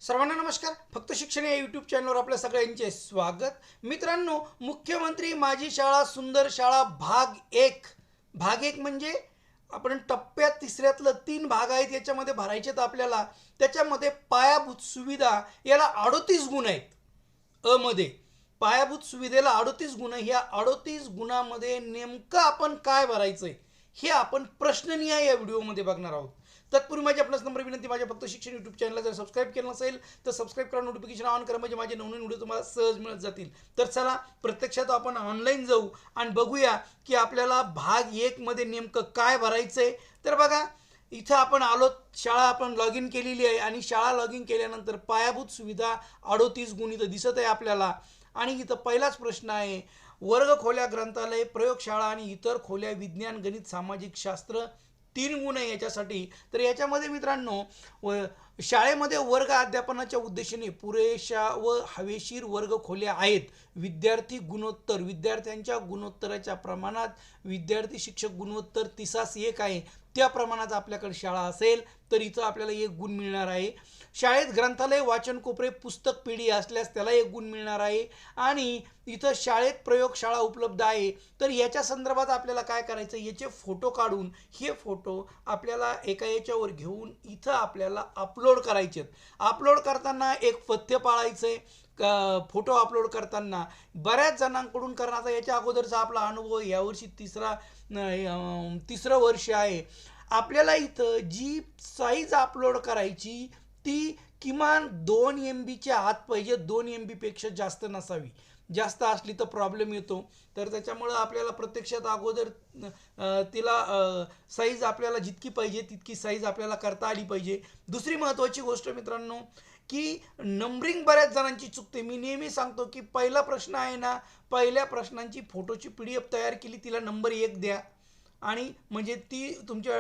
सर्वांना नमस्कार. फक्त शिक्षण या यूट्यूब चॅनलवर आपल्या सगळ्यांचे स्वागत. मित्रांनो, मुख्यमंत्री माझी शाळा सुंदर शाळा भाग एक म्हणजे आपण टप्प्यात तिसऱ्यातलं 3 भाग आहेत याच्यामध्ये भरायचेत आपल्याला. त्याच्यामध्ये पायाभूत सुविधा याला 38 गुण आहेत. अ मध्ये पायाभूत सुविधेला 38 गुण. ह्या 38 गुणामध्ये नेमकं आपण काय भरायचंय हे आपण प्रश्ननिहाय या व्हिडिओमध्ये बघणार आहोत. तत्पूर्वी माझी आपल्याच नंबर विनंती, माझ्या फक्त शिक्षण यूट्यूब चॅनलला जर सबस्क्राईब केलं नसेल तर सबस्क्राईब करा, नोटिफिकेशन ऑन करा, म्हणजे माझे नवीन व्हिडिओ तुम्हाला सहज मिळत जातील. तर चला प्रत्यक्षात आपण ऑनलाईन जाऊ आणि बघूया की आपल्याला भाग 1 मध्ये नेमकं काय भरायचंय. तर बघा, इथं आपण आलो, शाळा आपण लॉग इन केलेली आहे आणि शाळा लॉग इन केल्यानंतर पायाभूत सुविधा 38 गुण इथं दिसत आहे आपल्याला. आणि इथं पहिलाच प्रश्न आहे, वर्ग खोल्या, ग्रंथालय, प्रयोगशाळा आणि इतर खोल्या, विज्ञान, गणित, सामाजिक शास्त्र 3 गुण आहे याच्यासाठी. तर याच्यामध्ये मित्रांनो, शाळेमध्ये वर्ग अध्यापनाच्या उद्देशाने पुरेशा व हवेशीर वर्ग खोल्या आहेत. विद्यार्थी गुणोत्तर, विद्यार्थ्यांच्या गुणोत्तराच्या प्रमाणात विद्यार्थी शिक्षक गुणोत्तर 30:1 आहे, त्या प्रमाणात आपल्याकडे शाळा असेल तर इथं आपल्याला 1 गुण मिळणार आहे. शाळेत ग्रंथालय, वाचन कोपरे, पुस्तक पिढी असल्यास त्याला 1 गुण मिळणार आहे. आणि इथं शाळेत प्रयोगशाळा उपलब्ध आहे, तर याच्या संदर्भात आपल्याला काय करायचं, याचे फोटो काढून हे फोटो आपल्याला एका याच्यावर घेऊन इथं आपल्याला अपलोड करायचे. अपलोड करताना एक पथ्य पाळायचं आहे. फोटो अपलोड करताना बऱ्याच जणांकडून, कारण आता याच्या अगोदरचा आपला अनुभव, यावर्षी तिसरं वर्ष आहे, आपल्याला इथं जी साईज अपलोड करायची ती किमान 2 MBच्या आत पाहिजे, 2 MB पेक्षा जास्त नसावी. जास्त असली तर प्रॉब्लेम येतो. तर त्याच्यामुळं आपल्याला प्रत्यक्षात अगोदर तिला साईज आपल्याला जितकी पाहिजे तितकी साईज आपल्याला करता आली पाहिजे. दुसरी महत्त्वाची गोष्ट मित्रांनो, की नंबरिंग बऱ्याच जणांची चुकते. मी नेहमी सांगतो की पहिला प्रश्न आहे ना, पहिल्या प्रश्नांची फोटोची PDF तयार केली, तिला नंबर 1 द्या आणि म्हणजे ती तुमच्या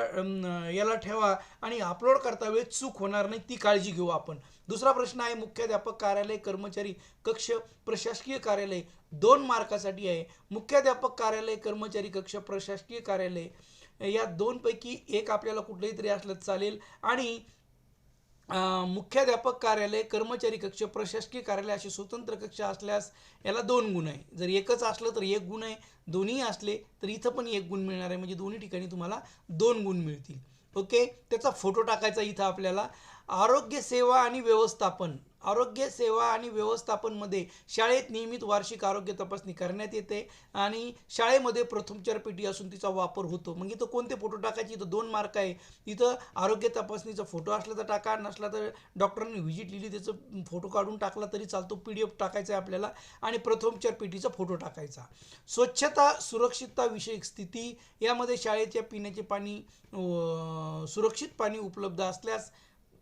याला ठेवा आणि अपलोड करता वेळेस चूक होणार नाही, ती काळजी घेऊ आपण. दुसरा प्रश्न आहे, मुख्याध्यापक कार्यालय, कर्मचारी कक्ष, प्रशासकीय कार्यालय 2 मार्कासाठी आहे. मुख्याध्यापक कार्यालय, कर्मचारी कक्ष, प्रशासकीय कार्यालय या 2 पैकी एक आपल्याला कुठलंही तरी असलं चालेल. आणि मुख्याध्यापक कार्यालय, कर्मचारी कक्ष, प्रशासकीय कार्यालय असे स्वतंत्र कक्ष असल्यास याला 2 गुण आहे. जर एकच असलं तर 1 गुण आहे, दोन्ही असले तर इथं पण 1 गुण मिळणार आहे, म्हणजे दोन्ही ठिकाणी तुम्हाला 2 गुण मिळतील. ओके, त्याचा फोटो टाकायचा इथं आपल्याला. आरोग्य सेवा आणि व्यवस्थापन, आरोग्य सेवा आणि व्यवस्थापनमध्ये शाळेत नियमित वार्षिक आरोग्य तपासणी करण्यात येते आणि शाळेमध्ये प्रथमोपचार पेटी असून तिचा वापर होतो. मग इथं कोणते फोटो टाकायचे, इथं 2 मार्क आहे. इथं आरोग्य तपासणीचा फोटो असला तर टाका, नसला तर डॉक्टरांनी व्हिजिट लिहिली त्याचं फोटो काढून टाकला तरी चालतो. PDF टाकायचा आहे आपल्याला आणि प्रथमोपचार पेटीचा फोटो टाकायचा. स्वच्छता सुरक्षितता विषयक स्थिती, यामध्ये शाळेच्या पिण्याचे पाणी, सुरक्षित पाणी उपलब्ध असल्यास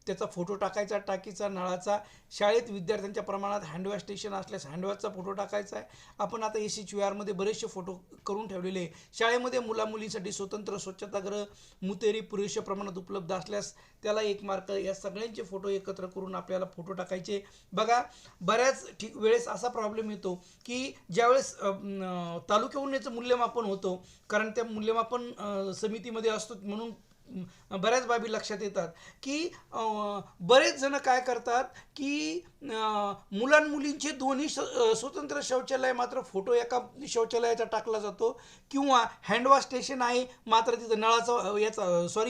त्याचा फोटो टाकायचा, टाकीचा, नळाचा. शाळेत विद्यार्थ्यांच्या प्रमाणात हँडवॉश स्टेशन असल्यास हँडवॉशचा फोटो टाकायचा आहे. आपण आता SHVR मध्ये बरेचसे फोटो करून ठेवलेले आहे. शाळेमध्ये मुलामुलींसाठी स्वतंत्र स्वच्छतागृह, मुतेरी पुरेशा प्रमाणात उपलब्ध असल्यास त्याला 1 मार्क. या सगळ्यांचे फोटो एकत्र करून आपल्याला फोटो टाकायचे. बघा, बऱ्याच वेळेस असा प्रॉब्लेम येतो की ज्यावेळेस तालुक्याहून याचं मूल्यमापन होतं, कारण त्या मूल्यमापन समितीमध्ये असतो, म्हणून बऱ्याच बाबी लक्षात येतात की बरेच जण काय करतात की मुलांमुलींचे दोन्ही स्वतंत्र शौचालय, मात्र फोटो एका शौचालयाचा टाकला जातो, किंवा हँडवॉश स्टेशन आहे मात्र तिथं नळाचा याचा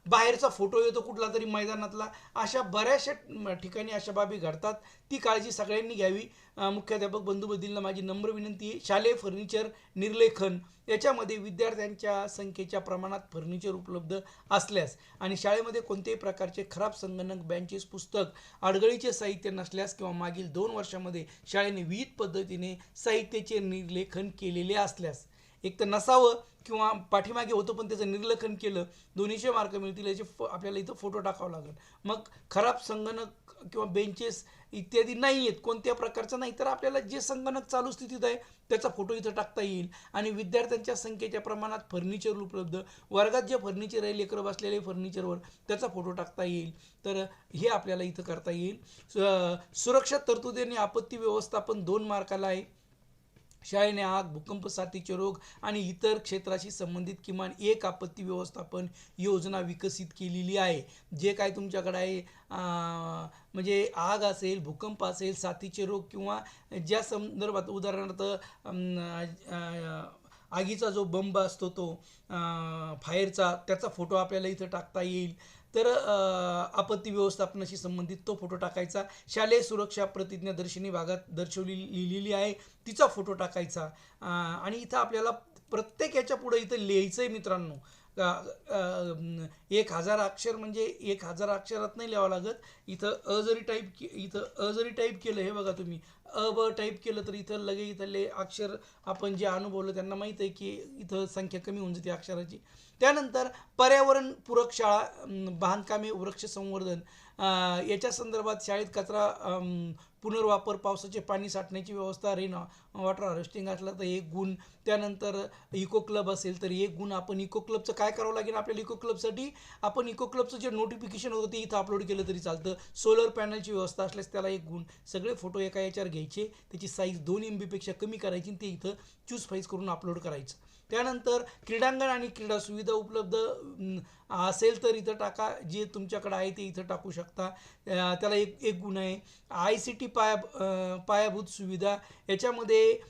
बाहेरचा फोटो येतो कुठला तरी मैदानातला. अशा बऱ्याचशा ठिकाणी अशा बाबी घडतात, ती काळजी सगळ्यांनी घ्यावी. मुख्याध्यापक बंधू माझी नम्र विनंती आहे, शालेय फर्निचर निर्लेखन याच्यामध्ये विद्यार्थ्यांच्या संख्येच्या प्रमाणात फर्निचर उपलब्ध असल्यास आणि शाळेमध्ये कोणत्याही प्रकारचे खराब संगणक, बेंचेस, पुस्तक, अडगळीचे साहित्य नसल्यास किंवा मागील 2 वर्षामध्ये शाळेने विविध पद्धतीने साहित्याचे निर्लेखन केलेले असल्यास. एक तर नसावं किंवा पाठीमागे होतं पण त्याचं निर्लेखन केलं, 200 मार्क मिळतील. याचे आपल्याला इथं फोटो टाकावं लागेल. मग खराब संगणक किंवा बेंचेस इत्यादी नाही आहेत, कोणत्या प्रकारचं नाही, तर आपल्याला जे संगणक चालू स्थितीत आहे त्याचा फोटो इथं टाकता येईल. आणि विद्यार्थ्यांच्या संख्येच्या प्रमाणात फर्निचर उपलब्ध, वर्गात जे फर्निचर आहे लेकरं बसलेले फर्निचरवर, त्याचा फोटो टाकता येईल. तर हे आपल्याला इथं करता येईल. सुरक्षा तरतुदी आणि आपत्ती व्यवस्थापन 2 मार्काला आहे. शाळेने आग, भूकंप, साथीचे रोग आणि इतर क्षेत्राशी संबंधित किमान एक आपत्ती व्यवस्थापन योजना विकसित केलेली आहे. जे काय तुमच्याकडे आहे म्हणजे आग असेल, भूकंप असेल, साथीचे रोग किंवा ज्या संदर्भात उदाहरणार्थ आगीचा जो बंब असतो तो फायरचा, त्याचा फोटो आपल्याला इथं टाकता येईल. तर आपत्ती व्यवस्थापनाशी संबंधित तो फोटो टाकायचा. शालेय सुरक्षा प्रतिज्ञा दर्शनी भागात लिहिलेली आहे, तिचा फोटो टाकायचा. आणि इथं आपल्याला प्रत्येक याच्या पुढे इथं लिहायचं आहे मित्रांनो. 1000 अक्षर म्हणजे 1000 अक्षरात नाही लिहावं लागत. इथं अ जरी टाईप केलं, हे बघा तुम्ही ब टाईप केलं तर इथं लगे इथले अक्षर आपण जे अनुभवलं त्यांना माहीत आहे की इथं संख्या कमी होऊन जाते अक्षराची. त्यानंतर पर्यावरणपूरक शाळा, बांधकामे, वृक्ष संवर्धन याच्या संदर्भात शाळेत कचरा पुनर्वापर, पावसाचे पाणी साठण्याची व्यवस्था, रेन वॉटर हार्वेस्टिंग असलं तर 1 गुण. त्यानंतर इको क्लब असेल तर 1 गुण. आपण इको क्लबचं काय करावं लागेल आपल्याला? इको क्लबसाठी आपण इको क्लबचं जे नोटिफिकेशन होतं ते इथं अपलोड केलं तरी चालतं. सोलर पॅनलची व्यवस्था असल्यास त्याला 1 गुण. सगळे फोटो एका याच्यावर घ्यायचे, त्याची साईज 2 MB पेक्षा कमी करायची आणि ते इथं चूज फाईज करून अपलोड करायचं. त्यानंतर क्रीडांगण आणि क्रीडा सुविधा उपलब्ध असेल तर इथं टाका, जे तुमच्याकडे आहे ते इथं टाकू शकता. त्याला एक गुण आहे. ICT पायाभूत सुविधा याच्यामध्ये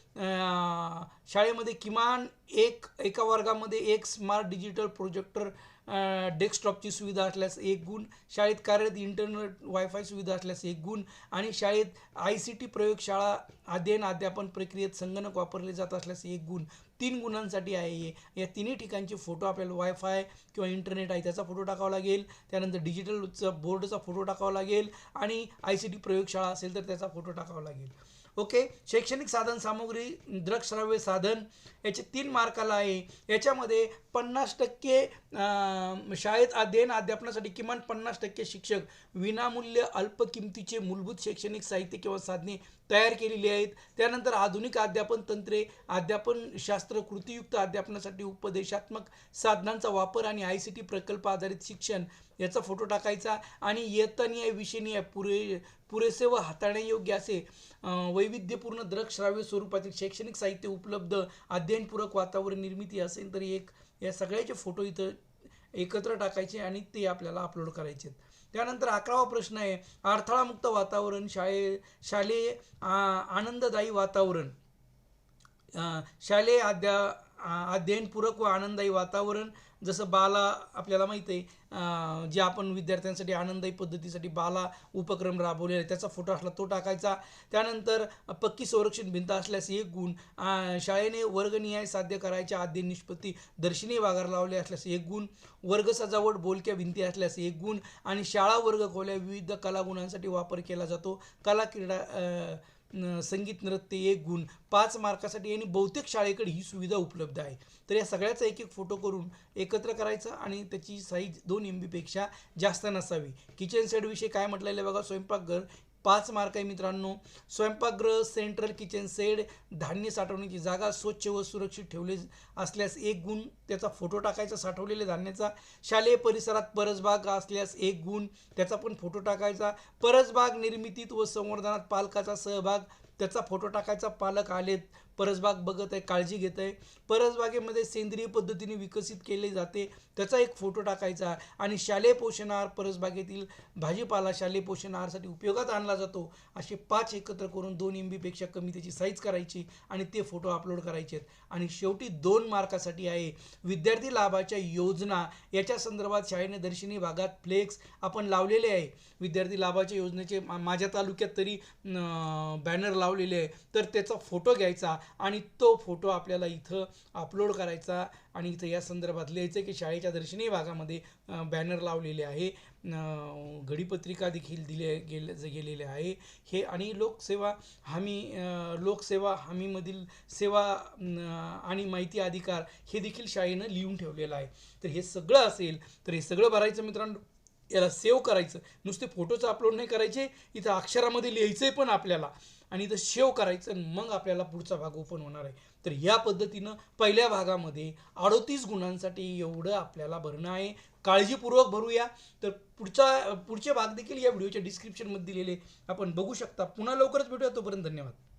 शाळेमध्ये किमान एका वर्गामध्ये 1 स्मार्ट डिजिटल प्रोजेक्टर, डेस्कटॉपची सुविधा असल्यास 1 गुण. शाळेत कार्यरत इंटरनेट वायफाय सुविधा असल्यास 1 गुण. आणि शाळेत ICT प्रयोगशाळा, अध्ययन अध्यापन प्रक्रियेत संगणक वापरले जात असल्यास 1 गुण. 3 गुणांसाठी आहे. या तिन्ही ठिकाणचे फोटो आपल्याला वायफाय किंवा इंटरनेट आहे त्याचा फोटो टाकावा लागेल. त्यानंतर डिजिटलचा बोर्डचा फोटो टाकावा लागेल आणि ICT प्रयोगशाळा असेल तर त्याचा फोटो टाकावा लागेल. ओके. शैक्षणिक साधन सामुग्री, दृकश्राव्य साधन याचे 3 मार्काला आहे. याच्यामध्ये 50% शाळेत अध्ययन अध्यापनासाठी किमान 50% शिक्षक विनामूल्य अल्प किमतीचे मूलभूत शैक्षणिक साहित्य किंवा साधने तयार केलेली आहेत. त्यानंतर आधुनिक अध्यापन तंत्रे, अध्यापन शास्त्र, कृतीयुक्त अध्यापनासाठी उपदेशात्मक साधनांचा वापर आणि ICT प्रकल्प आधारित शिक्षण याचा फोटो टाकायचा. आणि येतनिय विषयनीय पुरेसे व हाताळण्यायोग्य असे वैविध्यपूर्ण दृकश्राव्य स्वरूपातील शैक्षणिक साहित्य उपलब्ध, अध्ययनपूरक वातावरण निर्मिती असेल तर या सगळ्याचे फोटो इथं एकत्र टाकायचे आणि ते आपल्याला अपलोड करायचे. त्यानंतर 11वा प्रश्न आहे, अडथळामुक्त वातावरण, शालेय आनंददायी वातावरण. शालेय अध्ययनपूरक व आनंददायी वातावरण, जसं बाला आपल्याला माहीत आहे, जे आपण विद्यार्थ्यांसाठी आनंददायी पद्धतीसाठी बाला उपक्रम राबवलेला आहे त्याचा फोटो असला तो टाकायचा. त्यानंतर पक्की संरक्षण भिंत असल्यास 1 गुण. शाळेने वर्गनिहाय साध्य करायच्या अध्ययन निष्पत्ती दर्शनीय भागावर लावले असल्यास 1 गुण. वर्ग सजावट, बोलक्या भिंती असल्यास 1 गुण. आणि शाळा वर्ग खोल्या विविध कलागुणांसाठी वापर केला जातो. कला, क्रीडा, संगीत, नृत्य 1 गुण. 5 मार्कासाठी. आणि बहुतेक शाळेकडे ही सुविधा उपलब्ध आहे. तर या सगळ्याचा एक फोटो करून एकत्र करायचा आणि त्याची साईज 2 MB पेक्षा जास्त नसावी. किचन सेट विषयी काय म्हटलेलं आहे बघा. स्वयंपाकघर 5 मार्क आहे मित्रांनो. स्वयंपाकगृह, सेंट्रल किचन सेट, धान्य साठवण्याची जागा स्वच्छ व सुरक्षित ठेवले असल्यास 1 गुण. त्याचा फोटो टाकायचा साठवलेल्या धान्याचा. शालेय परिसरात परसबाग असल्यास 1 गुण. त्याचा पण फोटो टाकायचा. परसबाग निर्मितीत व संवर्धनात पालकाचा सहभाग, त्याचा फोटो टाकायचा. पालक आलेत, परसबाग बघत आहे, काळजी घेत आहे. परसबागेमध्ये सेंद्रिय पद्धतीने विकसित केले जाते, त्याचा एक फोटो टाकायचा. आणि शालेय पोषण आहार, परसबागेतील भाजीपाला शालेय पोषण आहारासाठी उपयोगात आणला जातो. असे 5 एकत्र करून 2 MB पेक्षा कमी त्याची साईज करायची आणि ते फोटो अपलोड करायचे. आणि शेवटी 2 मार्कासाठी आहे विद्यार्थी लाभाच्या योजना. याच्या संदर्भात शाळेने दर्शनी भागात फ्लेक्स आपण लावलेले आहे. विद्यार्थी लाभाच्या योजनेचे माझ्या तालुक्यात तरी बॅनर लावलेले आहे. तर त्याचा फोटो घ्यायचा आणि तो फोटो आपल्याला इथं अपलोड करायचा. आणि इथं या संदर्भात लिहायचं की शाळेच्या दर्शनीय भागामध्ये बॅनर लावलेले आहे, घडीपत्रिका देखील गेलेले आहे हे. आणि लोकसेवा हमीमधील सेवा आणि माहिती अधिकार हे देखील शाळेनं लिहून ठेवलेलं आहे. तर हे सगळं असेल तर हे सगळं भरायचं मित्रांनो. याला सेव्ह करायचं, नुसते फोटोचं अपलोड नाही करायचे, इथं अक्षरामध्ये लिहायचं आहे पण आपल्याला. आणि इथं सेव्ह करायचं, मग आपल्याला पुढचा भाग ओपन होणार आहे. तर या पद्धतीनं पहिल्या भागामध्ये 38 गुणांसाठी एवढं आपल्याला भरणं आहे. काळजीपूर्वक भरूया. तर पुढचे भाग देखील या व्हिडिओच्या डिस्क्रिप्शनमध्ये दिलेले आपण बघू शकता. पुन्हा लवकरच भेटूया. तोपर्यंत धन्यवाद.